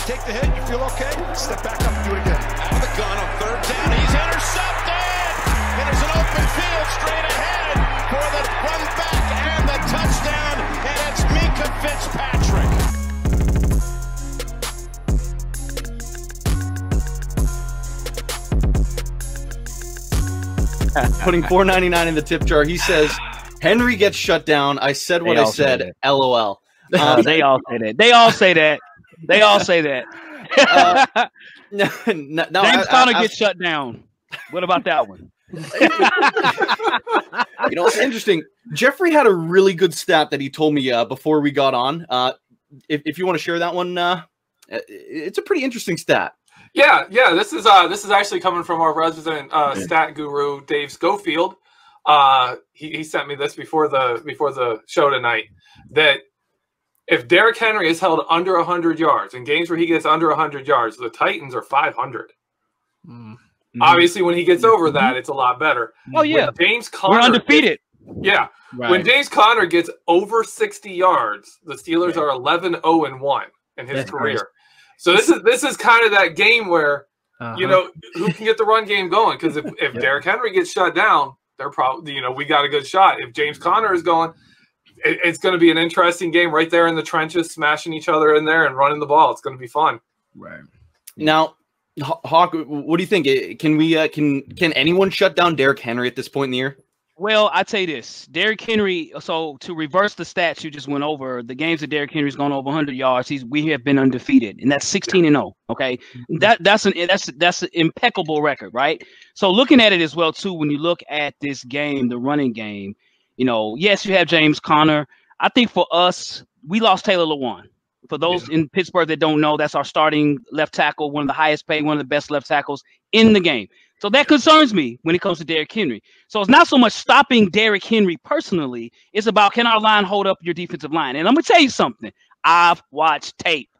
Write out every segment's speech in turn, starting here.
take the hit, you feel okay, step back up and do it again. Out of the gun on third down, he's intercepted! And there's an open field straight ahead for the run back and the touchdown, and it's Minkah Fitzpatrick. Putting $4.99 in the tip jar. He says, Henry gets shut down. I said what I said. LOL. They all say that. They all say that. They all say that. James Conner gets shut down. What about that one? You know, it's interesting. Jeffrey had a really good stat that he told me before we got on. If you want to share that one, it's a pretty interesting stat. Yeah. This is actually coming from our resident stat guru, Dave Schofield. He sent me this before the show tonight. That if Derrick Henry is held under 100 yards in games where he gets under 100 yards, the Titans are 500. Obviously, when he gets over that, it's a lot better. Oh yeah, when James Conner, we're undefeated. Yeah, right. When James Conner gets over 60 yards, the Steelers are 11-0-1 in his career. Crazy. So this is kind of that game where you know who can get the run game going, because if Derrick Henry gets shut down, they're probably we got a good shot. If James Conner is going, it's going to be an interesting game right there in the trenches, smashing each other in there and running the ball. It's going to be fun. Right now, Hawk, what do you think? Can we can anyone shut down Derrick Henry at this point in the year? Well, I'd say this. Derrick Henry, so to reverse the stats you just went over, the games that Derrick Henry's gone over 100 yards, we have been undefeated, and that's 16-0, okay? That's an impeccable record, right? So looking at it as well too, when you look at this game, the running game, yes, you have James Conner. I think for us, we lost Taylor Lewan. For those in Pittsburgh that don't know, that's our starting left tackle, one of the highest paid, one of the best left tackles in the game. So that concerns me when it comes to Derrick Henry. So it's not so much stopping Derrick Henry personally. It's about, can our line hold up your defensive line? And I'm going to tell you something. I've watched tape.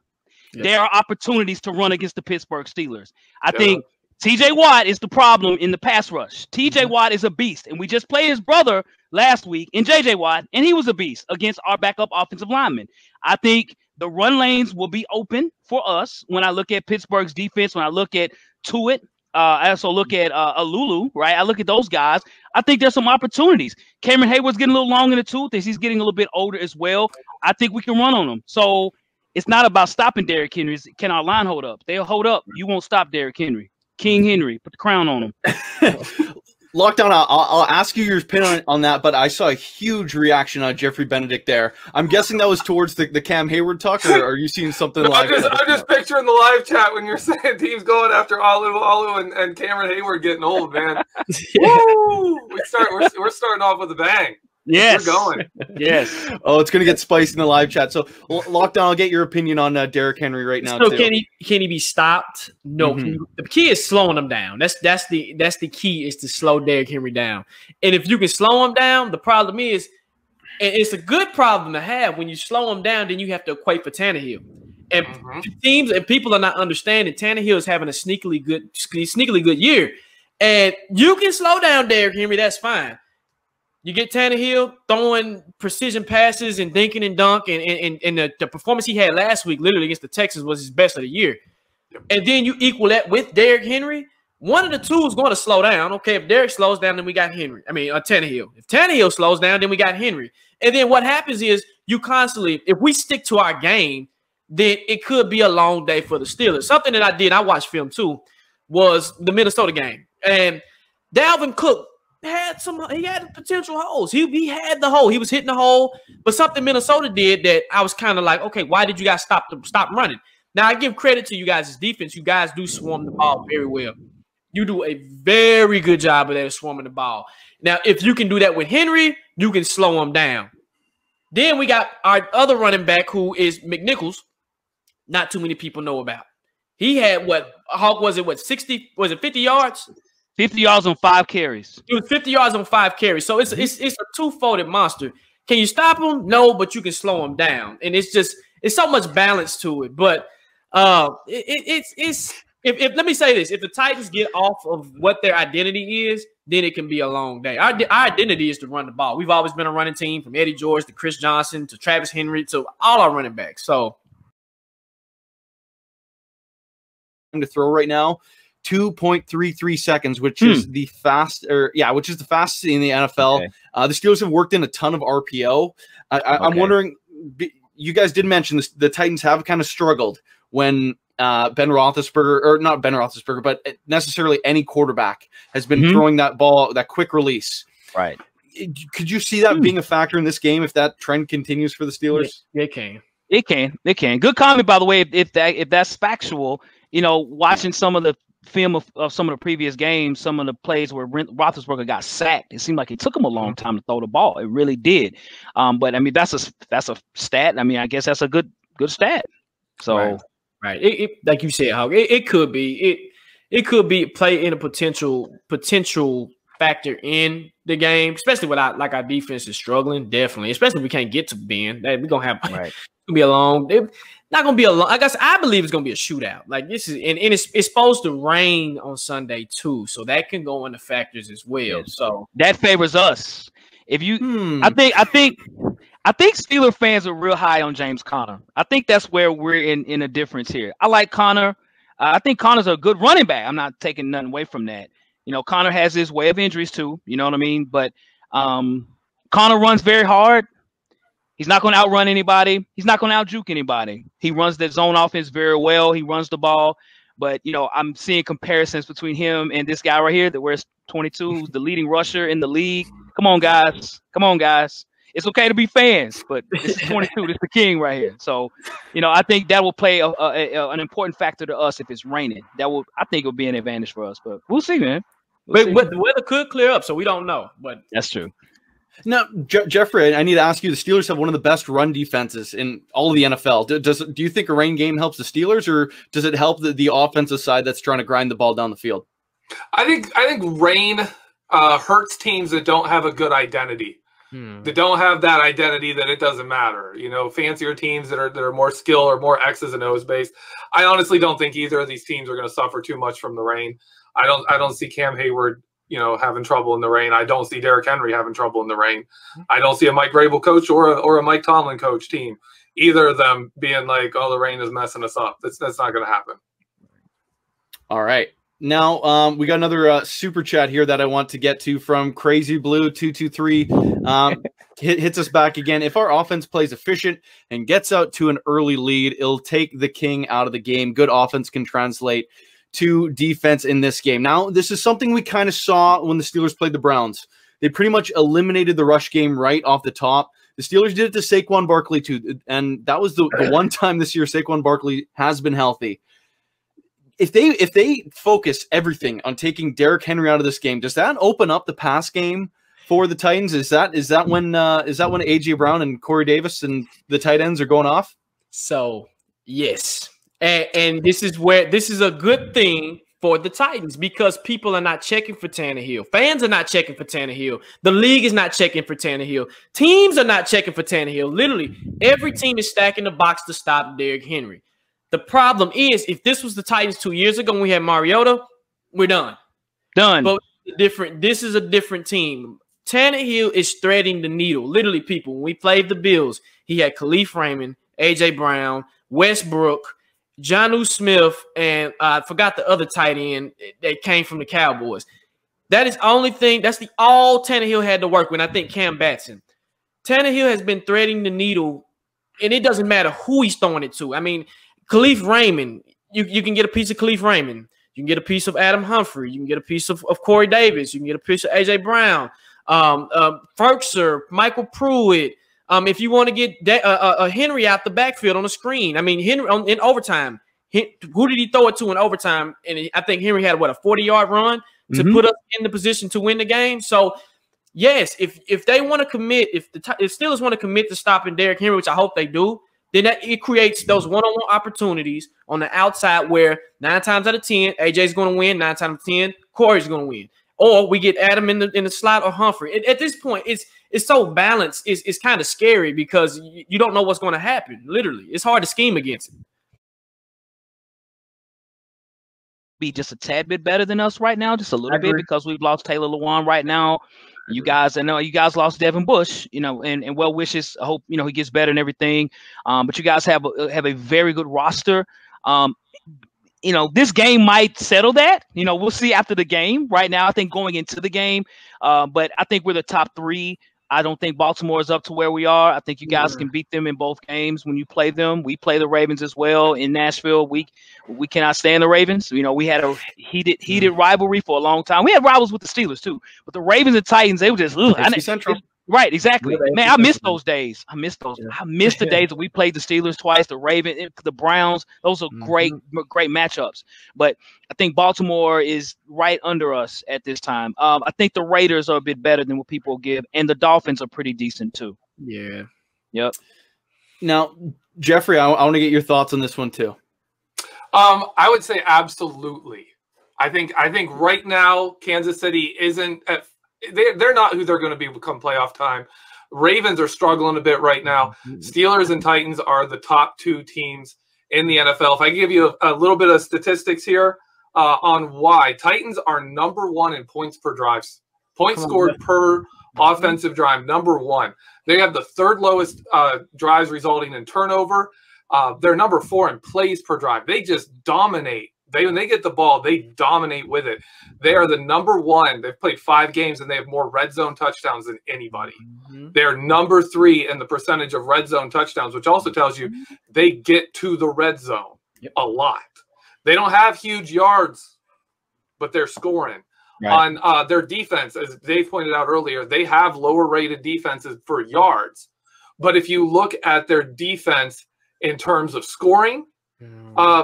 Yes. There are opportunities to run against the Pittsburgh Steelers. I think TJ Watt is the problem in the pass rush. TJ Watt is a beast. And we just played his brother last week in JJ Watt, and he was a beast against our backup offensive lineman. I think the run lanes will be open for us when I look at Pittsburgh's defense, when I look at Tuitt. I also look at Alulu, right? I look at those guys. I think there's some opportunities. Cameron Hayward's getting a little long in the tooth as he's getting a little bit older as well. I think we can run on him. So it's not about stopping Derrick Henry. Can our line hold up? They'll hold up. You won't stop Derrick Henry. King Henry, put the crown on him. Lockdown, I'll ask you your opinion on that, but I saw a huge reaction on Jeffrey Benedict there. I'm guessing that was towards the Cam Hayward talk, or are you seeing something like that? I'm just picturing the live chat when you're saying teams going after Alu and Cameron Hayward getting old, man. Woo! We're starting off with a bang. Yes. We're going. Yes. Oh, it's going to get spicy in the live chat. So, Lockdown, I'll get your opinion on Derrick Henry right now. So, too. can he be stopped? No. The key is slowing him down. That's the key, is to slow Derrick Henry down. And if you can slow him down, the problem is, and it's a good problem to have, when you slow him down, then you have to equate for Tannehill. And teams and people are not understanding Tannehill is having a sneakily good year. And you can slow down Derrick Henry, that's fine. You get Tannehill throwing precision passes and dinking and dunk, and the performance he had last week, literally against the Texans, was his best of the year. And then you equal that with Derrick Henry. One of the two is going to slow down. Okay, if Derrick slows down, then we got Henry. Tannehill. If Tannehill slows down, then we got Henry. And then what happens is you constantly, if we stick to our game, then it could be a long day for the Steelers. Something that I watched film too, was the Minnesota game. And Dalvin Cook he had potential holes. He had the hole. He was hitting the hole. But something Minnesota did that I was kind of like, okay, why did you guys stop running? Now, I give credit to you guys' defense. You guys do swarm the ball very well. You do a very good job of that, swarming the ball. Now, if you can do that with Henry, you can slow him down. Then we got our other running back, who is McNichols. Not too many people know about. He had 50 yards? 50 yards on 5 carries. It was 50 yards on 5 carries. So it's a two-folded monster. Can you stop him? No, but you can slow him down. And it's so much balance to it. But let me say this: if the Titans get off of what their identity is, then it can be a long day. Our identity is to run the ball. We've always been a running team, from Eddie George to Chris Johnson to Travis Henry to all our running backs. So to throw right now, 2.33 seconds, which is the fastest in the NFL. Okay. The Steelers have worked in a ton of RPO. I'm wondering, you guys did mention this, the Titans have kind of struggled when Ben Roethlisberger, or not Ben Roethlisberger, but necessarily any quarterback has been throwing that ball, that quick release. Right. Could you see that being a factor in this game if that trend continues for the Steelers? Yeah, it can. It can. Good comment, by the way. If that's factual, watching some of the film of some of the previous games, some of the plays where Roethlisberger got sacked, it seemed like it took him a long time to throw the ball. It really did. But I mean, that's a stat. I mean, I guess that's a good stat. So right. It like you said, Hog, it could be play in a potential factor in the game, especially with our defense is struggling. Definitely, especially if we can't get to Ben. We're gonna have it's gonna be a long. Not gonna be a long. I guess I believe it's gonna be a shootout. Like this is, and it's supposed to rain on Sunday too, so that can go into factors as well. Yeah. So that favors us. If you, I think Steeler fans are real high on James Conner. I think that's where we're in a difference here. I like Conner. I think Conner's a good running back. I'm not taking nothing away from that. Conner has his way of injuries too. You know what I mean? But Conner runs very hard. He's not going to outrun anybody. He's not going to outjuke anybody. He runs that zone offense very well. He runs the ball. But, I'm seeing comparisons between him and this guy right here that wears 22, who's the leading rusher in the league. Come on, guys. It's okay to be fans, but this is 22. This is the king right here. So, I think that will play an important factor to us if it's raining. I think it'll be an advantage for us. But we'll see, man. But the weather could clear up, so we don't know. But that's true. Now, Jeffrey, I need to ask you, the Steelers have one of the best run defenses in all of the NFL. Do you think a rain game helps the Steelers, or does it help the offensive side that's trying to grind the ball down the field? I think rain hurts teams that don't have a good identity. That don't have that identity that it doesn't matter. Fancier teams that are more skill or more X's and O's based. I honestly don't think either of these teams are going to suffer too much from the rain. I don't see Cam Hayward having trouble in the rain. I don't see Derrick Henry having trouble in the rain. I don't see a Mike Vrabel coach or a Mike Tomlin coach team, either of them being like, oh, the rain is messing us up. That's not going to happen. All right. Now, we got another super chat here that I want to get to from Crazy Blue 223. Hits us back again. If our offense plays efficient and gets out to an early lead, it'll take the king out of the game. Good offense can translate to defense in this game. Now, this is something we kind of saw when the Steelers played the Browns. They pretty much eliminated the rush game right off the top. The Steelers did it to Saquon Barkley too, and that was the one time this year Saquon Barkley has been healthy. If they focus everything on taking Derrick Henry out of this game, does that open up the pass game for the Titans? Is that when AJ Brown and Corey Davis and the tight ends are going off? So yes. And this is a good thing for the Titans because people are not checking for Tannehill. Fans are not checking for Tannehill. The league is not checking for Tannehill. Teams are not checking for Tannehill. Literally, every team is stacking the box to stop Derrick Henry. The problem is, if this was the Titans 2 years ago when we had Mariota, we're done. But this is a different team. Tannehill is threading the needle. Literally, people, when we played the Bills, he had Khalif Raymond, AJ Brown, Westbrook, Jonnu Smith, and I forgot the other tight end that came from the Cowboys. That is only thing. That's the all Tannehill had to work with. I think Cam Batson. Tannehill has been threading the needle, and it doesn't matter who he's throwing it to. I mean, Khalif Raymond, you can get a piece of Khalif Raymond. You can get a piece of Adam Humphrey. You can get a piece of Corey Davis. You can get a piece of AJ Brown, Ferkser, Michael Pruitt. If you want to get Henry out the backfield on the screen, I mean, Henry in overtime, who did he throw it to in overtime? And I think Henry had, a 40-yard run to put us in the position to win the game. So, yes, if they want to commit, if Steelers want to commit to stopping Derrick Henry, which I hope they do, then it creates those one-on-one opportunities on the outside where 9 times out of 10, AJ's going to win, 9 times out of 10, Corey's going to win. Or we get Adam in the slot or Humphrey. At this point, it's so balanced. It's kind of scary because you don't know what's going to happen. Literally, it's hard to scheme against it. Be just a tad bit better than us right now, just a little bit, because we've lost Taylor Lewan right now. You guys, I know you guys lost Devin Bush, and well wishes. I hope he gets better and everything. But you guys have a very good roster. this game might settle that. We'll see after the game. Right now, I think going into the game, but I think we're the top 3. I don't think Baltimore is up to where we are. I think you guys can beat them in both games when you play them. We play the Ravens as well in Nashville. We cannot stand the Ravens. We had a heated rivalry for a long time. We had rivals with the Steelers too, but the Ravens and Titans, they were just Central. Right, exactly. Man, I miss those days. I miss those. I miss the days that we played the Steelers twice, the Ravens, the Browns. Those are great matchups. But I think Baltimore is right under us at this time. I think the Raiders are a bit better than what people give, and the Dolphins are pretty decent too. Yeah. Yep. Now, Jeffrey, I want to get your thoughts on this one too. I would say absolutely. I think right now Kansas City isn't at. They're not who they're going to be come playoff time. Ravens are struggling a bit right now. Steelers and Titans are the top 2 teams in the NFL. If I give you a little bit of statistics here on why. Titans are number 1 in points per drive. Points scored per offensive drive, number 1. They have the 3rd lowest drives resulting in turnover. They're number 4 in plays per drive. They just dominate. When they get the ball, they dominate with it. They are the number 1. They've played 5 games, and they have more red zone touchdowns than anybody. They're number 3 in the percentage of red zone touchdowns, which also tells you they get to the red zone a lot. They don't have huge yards, but they're scoring. Right. On their defense, as Dave pointed out earlier, they have lower rated defenses for yards. But if you look at their defense in terms of scoring,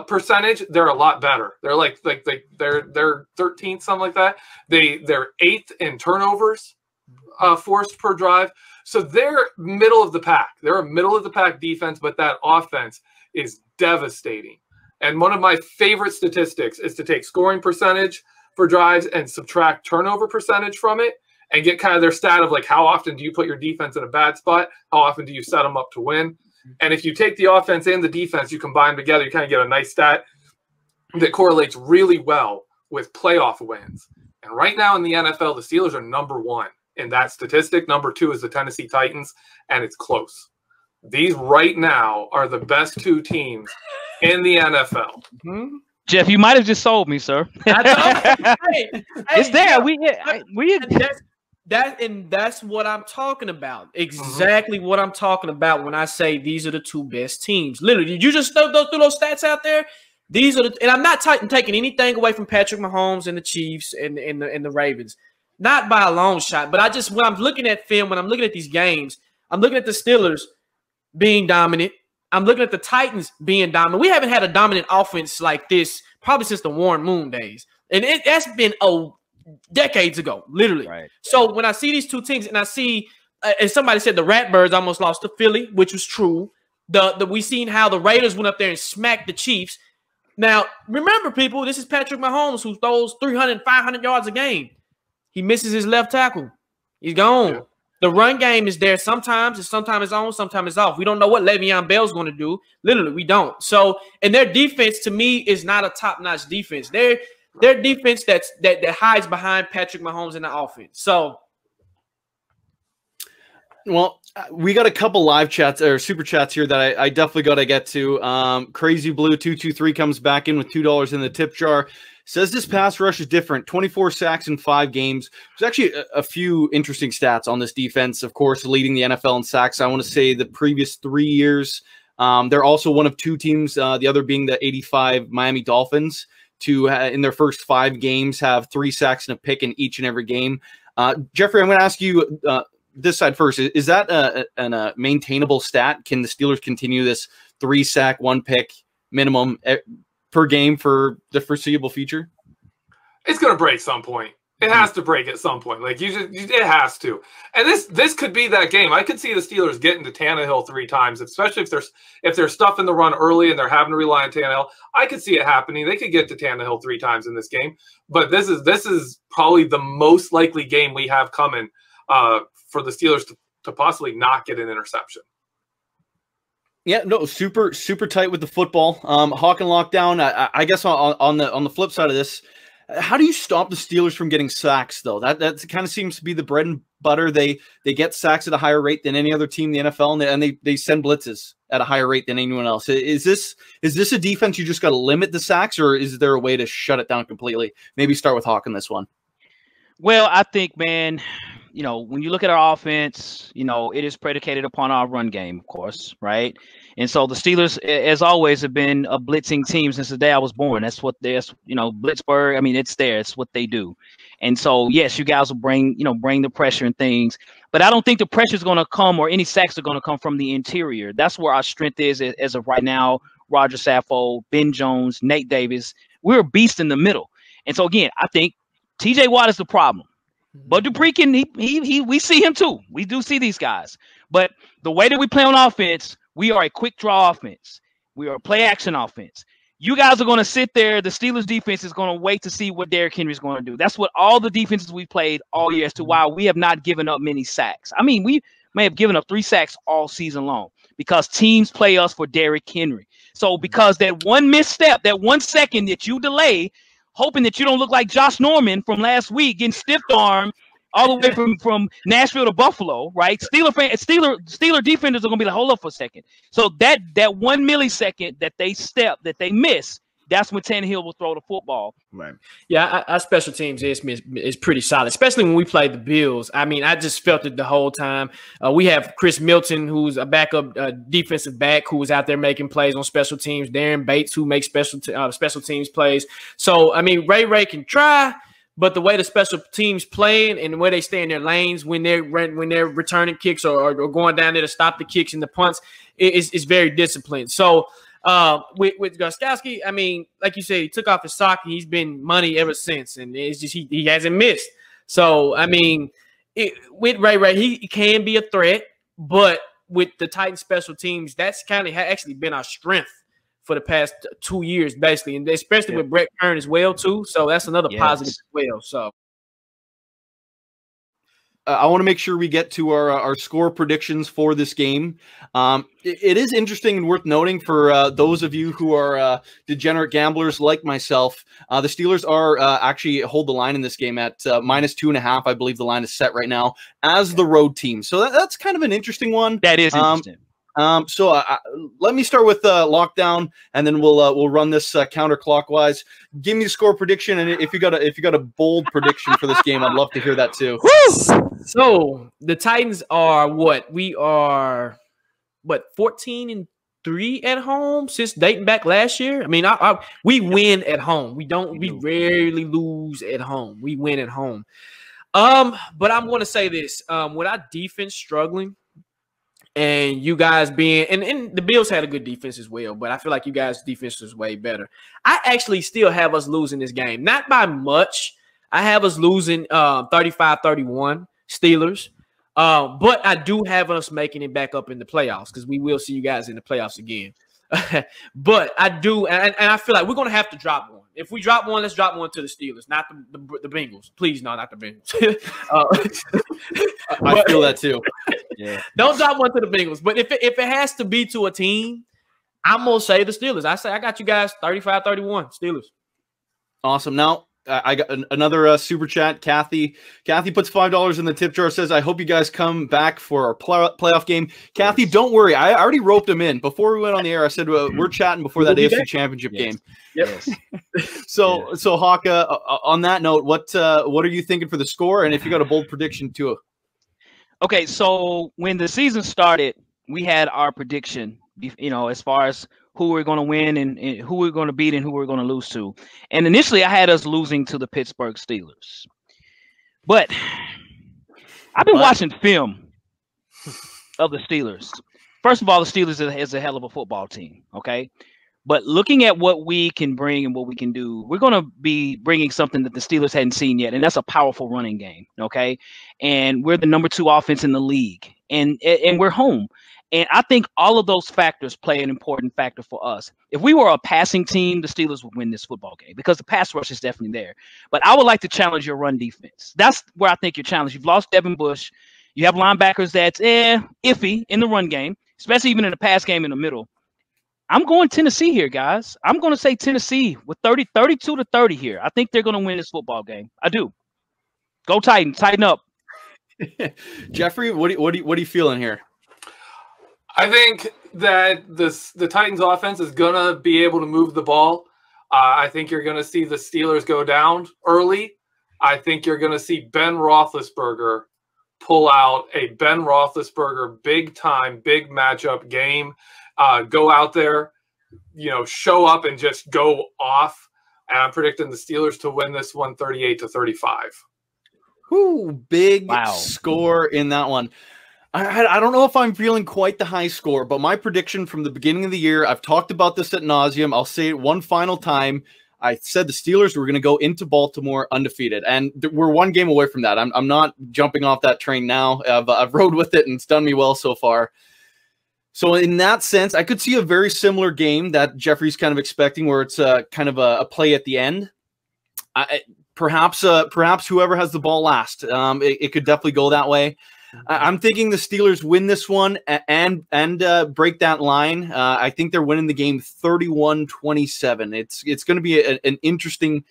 percentage, they're a lot better. They're they're 13th, something like that. They're 8th in turnovers forced per drive. So they're middle of the pack. They're a middle of the pack defense, but that offense is devastating. And one of my favorite statistics is to take scoring percentage for drives and subtract turnover percentage from it and get kind of their stat of how often do you put your defense in a bad spot? How often do you set them up to win? And if you take the offense and the defense, you combine them together, you kind of get a nice stat that correlates really well with playoff wins. And right now in the NFL, the Steelers are number 1 in that statistic. Number 2 is the Tennessee Titans, and it's close. These right now are the best 2 teams in the NFL. Jeff, you might have just sold me, sir. It's there. That's what I'm talking about. Exactly what I'm talking about when I say these are the 2 best teams. Literally, did you just throw those stats out there? These are and I'm not taking anything away from Patrick Mahomes and the Chiefs and the Ravens, not by a long shot. But when I'm looking at film, when I'm looking at these games, I'm looking at the Steelers being dominant. I'm looking at the Titans being dominant. We haven't had a dominant offense like this probably since the Warren Moon days, and that's been decades ago, literally. Right. So when I see these 2 teams, and I see, as somebody said, the Ratbirds almost lost to Philly, which was true. We seen how the Raiders went up there and smacked the Chiefs. Now, remember, people, this is Patrick Mahomes who throws 300, 500 yards a game. He misses his left tackle. He's gone. Yeah. The run game is there sometimes. Sometimes it's on, sometimes it's off. We don't know what Le'Veon Bell's going to do. Literally, we don't. So, and their defense, to me, is not a top-notch defense. Their defense that hides behind Patrick Mahomes in the offense. So, well, we got a couple live chats or super chats here that I definitely got to get to. Crazy Blue 223 comes back in with $2 in the tip jar. Says this pass rush is different. 24 sacks in 5 games. There's actually a few interesting stats on this defense. Of course, leading the NFL in sacks. I want to say the previous 3 years. They're also one of 2 teams, the other being the 85 Miami Dolphins, to in their first 5 games have 3 sacks and a pick in each and every game. Jeffrey, I'm going to ask you this side first. Is that a maintainable stat? Can the Steelers continue this 3 sack, 1 pick minimum per game for the foreseeable future? It's going to break some point. It has to break at some point. It has to. And this could be that game. I could see the Steelers getting to Tannehill 3 times, especially if they're stuffing the run early and they're having to rely on Tannehill. I could see it happening. They could get to Tannehill 3 times in this game. But this is probably the most likely game we have coming for the Steelers to possibly not get an interception. Yeah, no, super tight with the football. Hawk and lockdown. I guess on the flip side of this, how do you stop the Steelers from getting sacks, though? That kind of seems to be the bread and butter. They get sacks at a higher rate than any other team in the NFL, and they send blitzes at a higher rate than anyone else. Is this a defense you just got to limit the sacks, or is there a way to shut it down completely? Maybe start with Hawk on this one. Well, I think, man, when you look at our offense, it is predicated upon our run game, of course, right? And so the Steelers, as always, have been a blitzing team since the day I was born. That's what Blitzburg. I mean, it's there. It's what they do. And so, yes, you guys will bring the pressure and things. But I don't think the pressure is going to come, or any sacks are going to come from the interior. That's where our strength is as of right now. Roger Saffold, Ben Jones, Nate Davis. We're a beast in the middle. And so, again, I think TJ Watt is the problem. But Dupree we see him too. We do see these guys. But the way that we play on offense, we are a quick draw offense. We are a play action offense. You guys are going to sit there. The Steelers defense is going to wait to see what Derrick Henry is going to do. That's what all the defenses we played all year as to why we have not given up many sacks. I mean, we may have given up 3 sacks all season long because teams play us for Derrick Henry. So because that one misstep, that 1 second that you delay, hoping that you don't look like Josh Norman from last week getting stiff-armed all the way from Nashville to Buffalo, right? Steeler defenders are going to be like, hold up for a second. So that 1 millisecond that they miss, that's when Tannehill will throw the football. Right. Yeah, our special teams is pretty solid, especially when we played the Bills. I mean, I just felt it the whole time. We have Chris Milton, who's a backup defensive back, who was out there making plays on special teams. Darren Bates, who makes special teams plays. So, I mean, Ray can try, but the way the special teams playing and the way they stay in their lanes when they're returning kicks or going down there to stop the kicks and the punts is very disciplined. So, with Gostkowski, I mean, like you said, he took off his sock and he's been money ever since, and it's just he hasn't missed. So I mean, with Ray, he can be a threat, but with the Titans special teams, that's kind of actually been our strength for the past 2 years, basically, and especially with Brett Kern as well too. So that's another positive as well. So. I want to make sure we get to our score predictions for this game. It is interesting and worth noting for those of you who are degenerate gamblers like myself. The Steelers are actually hold the line in this game at -2.5. I believe the line is set right now as the road team. So that's kind of an interesting one. That is interesting. So let me start with Lockdown, and then we'll run this counterclockwise. Give me the score prediction, and if you got a bold prediction for this game, I'd love to hear that too. So the Titans are what? We are 14-3 at home since dating back last year. I mean, we win at home. We rarely lose at home. We win at home. But I'm going to say this: with our defense struggling. And you guys being and the Bills had a good defense as well, but I feel like you guys' defense was way better. I actually still have us losing this game, not by much. I have us losing 35-31 Steelers, but I do have us making it back up in the playoffs because we will see you guys in the playoffs again. But I do, and I feel like we're going to have to drop one. If we drop one, let's drop one to the Steelers, not the Bengals. Please, no, not the Bengals. I feel that too. Yeah. Don't drop one to the Bengals. But if it has to be to a team, I'm going to say the Steelers. I got you guys 35-31 Steelers. Awesome. Now, I got another super chat. Kathy puts $5 in the tip jar. Says, I hope you guys come back for our playoff game. Kathy, don't worry. I already roped him in before we went on the air. I said we're chatting before that AFC Championship game. Yes. So Hawka, on that note, what are you thinking for the score? And if you got a bold prediction too. Okay, so when the season started, we had our prediction. As far as who we're going to win and who we're going to beat and who we're going to lose to. And initially, I had us losing to the Pittsburgh Steelers. But I've been watching film of the Steelers. First of all, the Steelers is a hell of a football team, okay? But looking at what we can bring and what we can do, we're going to be bringing something that the Steelers hadn't seen yet, and that's a powerful running game, okay? And we're the number 2 offense in the league, and we're home. And I think all of those factors play an important factor for us. If we were a passing team, the Steelers would win this football game because the pass rush is definitely there. But I would like to challenge your run defense. That's where I think you're challenged. You've lost Devin Bush. You have linebackers that's iffy in the run game, especially even in the pass game in the middle. I'm going Tennessee here, guys. I'm going to say Tennessee with 32-30 here. I think they're going to win this football game. I do. Go Titans. Tighten up. Jeffrey, what are you feeling here? I think that the Titans offense is gonna be able to move the ball. I think you're gonna see the Steelers go down early. I think you're gonna see Ben Roethlisberger pull out a Ben Roethlisberger big time, big matchup game. Go out there, show up and just go off. And I'm predicting the Steelers to win this one 38-35. Whoo, big score in that one. I don't know if I'm feeling quite the high score, but my prediction from the beginning of the year, I've talked about this ad nauseum. I'll say it one final time. I said the Steelers were going to go into Baltimore undefeated, and we're one game away from that. I'm not jumping off that train now. I've rode with it, and it's done me well so far. So in that sense, I could see a very similar game that Jeffrey's kind of expecting, where it's kind of a play at the end. Perhaps whoever has the ball last. It could definitely go that way. I'm thinking the Steelers win this one and break that line. I think they're winning the game 31-27. It's going to be an interesting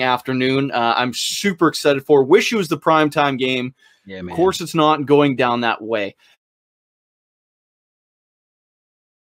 afternoon. I'm super excited for. Wish it was the primetime game. Yeah, man. Of course, it's not going down that way.